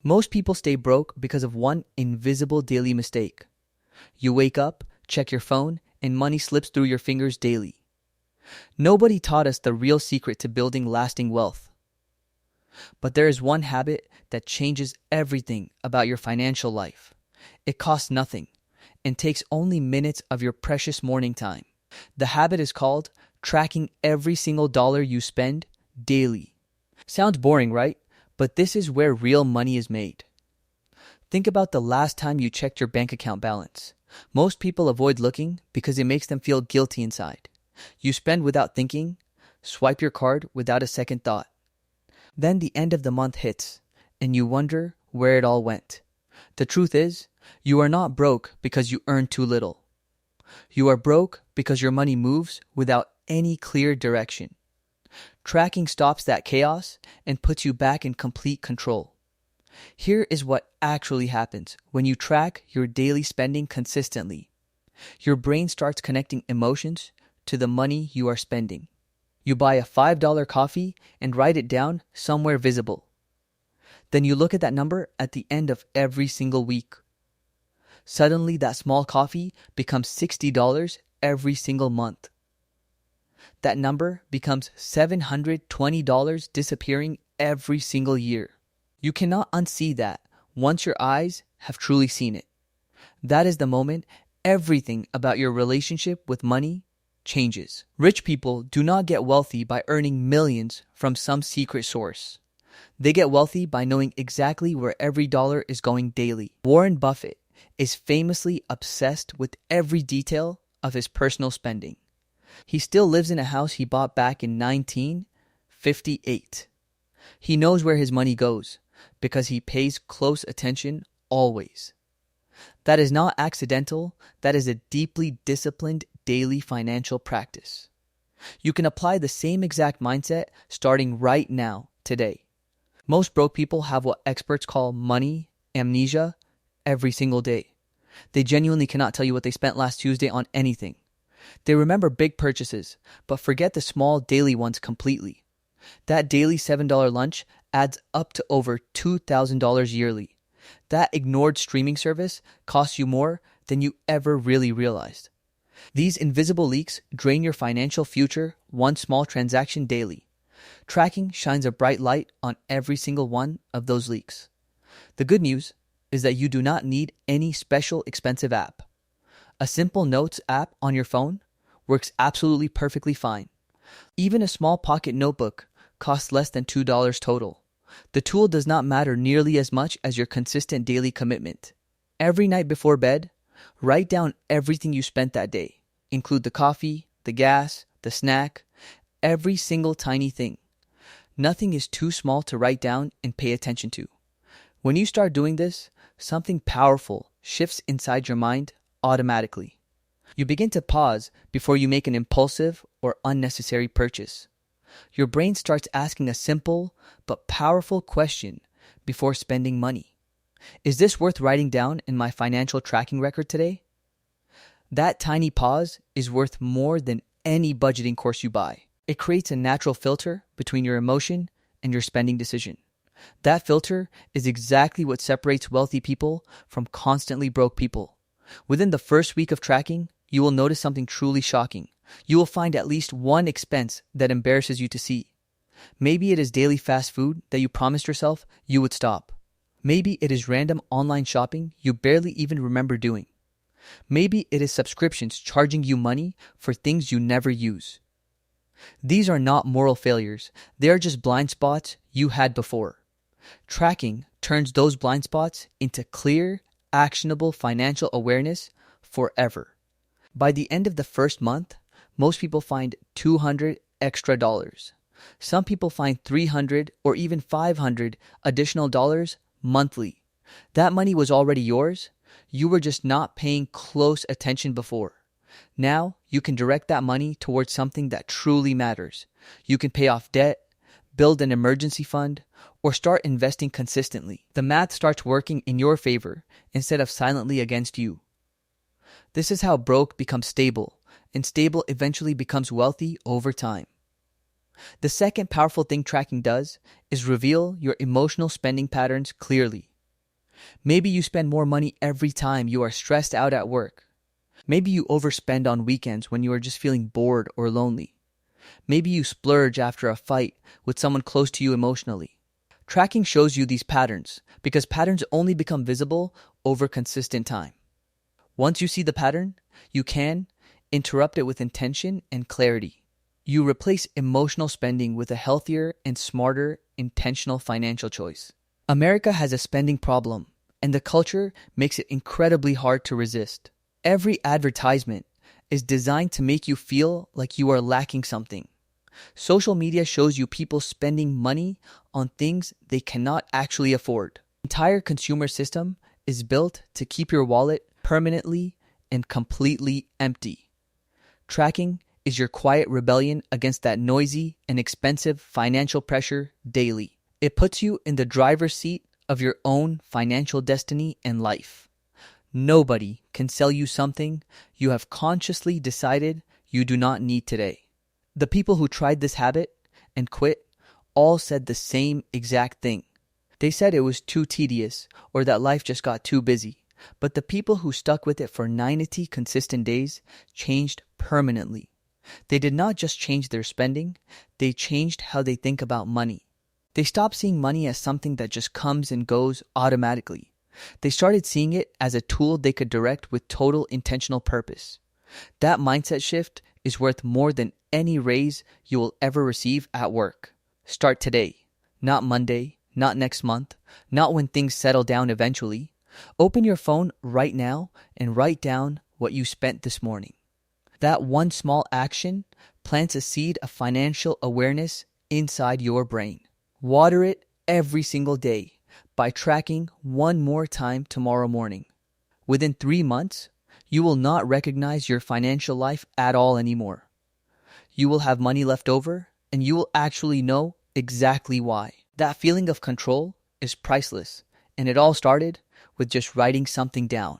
Most people stay broke because of one invisible daily mistake. You wake up, check your phone, and money slips through your fingers daily. Nobody taught us the real secret to building lasting wealth. But there is one habit that changes everything about your financial life. It costs nothing and takes only minutes of your precious morning time. The habit is called tracking every single dollar you spend daily. Sounds boring, right? But this is where real money is made. Think about the last time you checked your bank account balance. Most people avoid looking because it makes them feel guilty inside. You spend without thinking, swipe your card without a second thought. Then the end of the month hits, and you wonder where it all went. The truth is, you are not broke because you earn too little. You are broke because your money moves without any clear direction. Tracking stops that chaos and puts you back in complete control. Here is what actually happens when you track your daily spending consistently. Your brain starts connecting emotions to the money you are spending. You buy a $5 coffee and write it down somewhere visible. Then you look at that number at the end of every single week. Suddenly, that small coffee becomes $60 every single month. That number becomes $720 disappearing every single year. You cannot unsee that once your eyes have truly seen it. That is the moment everything about your relationship with money changes. Rich people do not get wealthy by earning millions from some secret source. They get wealthy by knowing exactly where every dollar is going daily. Warren Buffett is famously obsessed with every detail of his personal spending. He still lives in a house he bought back in 1958. He knows where his money goes because he pays close attention always. That is not accidental. That is a deeply disciplined daily financial practice. You can apply the same exact mindset starting right now, today. Most broke people have what experts call money amnesia every single day. They genuinely cannot tell you what they spent last Tuesday on anything. They remember big purchases, but forget the small daily ones completely. That daily $7 lunch adds up to over $2,000 yearly. That ignored streaming service costs you more than you ever really realized. These invisible leaks drain your financial future one small transaction daily. Tracking shines a bright light on every single one of those leaks. The good news is that you do not need any special expensive app. A simple notes app on your phone works absolutely perfectly fine. Even a small pocket notebook costs less than $2 total. The tool does not matter nearly as much as your consistent daily commitment. Every night before bed, write down everything you spent that day. Include the coffee, the gas, the snack, every single tiny thing. Nothing is too small to write down and pay attention to. When you start doing this, something powerful shifts inside your mind automatically. You begin to pause before you make an impulsive or unnecessary purchase. Your brain starts asking a simple but powerful question before spending money. Is this worth writing down in my financial tracking record today? That tiny pause is worth more than any budgeting course you buy. It creates a natural filter between your emotion and your spending decision. That filter is exactly what separates wealthy people from constantly broke people. Within the first week of tracking, you will notice something truly shocking. You will find at least one expense that embarrasses you to see. Maybe it is daily fast food that you promised yourself you would stop. Maybe it is random online shopping you barely even remember doing. Maybe it is subscriptions charging you money for things you never use. These are not moral failures. They are just blind spots you had before. Tracking turns those blind spots into clear, actionable financial awareness forever. By the end of the first month, most people find $200 extra dollars. Some people find $300 or even $500 additional dollars monthly. That money was already yours. You were just not paying close attention before. Now you can direct that money towards something that truly matters. You can pay off debt, build an emergency fund, or start investing consistently. The math starts working in your favor instead of silently against you. This is how broke becomes stable, and stable eventually becomes wealthy over time. The second powerful thing tracking does is reveal your emotional spending patterns clearly. Maybe you spend more money every time you are stressed out at work. Maybe you overspend on weekends when you are just feeling bored or lonely. Maybe you splurge after a fight with someone close to you emotionally. Tracking shows you these patterns because patterns only become visible over consistent time. Once you see the pattern, you can interrupt it with intention and clarity. You replace emotional spending with a healthier and smarter intentional financial choice. America has a spending problem, and the culture makes it incredibly hard to resist. Every advertisement is designed to make you feel like you are lacking something. Social media shows you people spending money on things they cannot actually afford. The entire consumer system is built to keep your wallet permanently and completely empty. Tracking is your quiet rebellion against that noisy and expensive financial pressure daily. It puts you in the driver's seat of your own financial destiny and life. Nobody can sell you something you have consciously decided you do not need today. The people who tried this habit and quit all said the same exact thing. They said it was too tedious or that life just got too busy. But the people who stuck with it for 90 consistent days changed permanently. They did not just change their spending, they changed how they think about money. They stopped seeing money as something that just comes and goes automatically. They started seeing it as a tool they could direct with total intentional purpose. That mindset shift is worth more than any raise you will ever receive at work. Start today, not Monday, not next month, not when things settle down eventually. Open your phone right now and write down what you spent this morning. That one small action plants a seed of financial awareness inside your brain. Water it every single day by tracking one more time tomorrow morning. Within 3 months, you will not recognize your financial life at all anymore. You will have money left over, and you will actually know exactly why. That feeling of control is priceless, and it all started with just writing something down.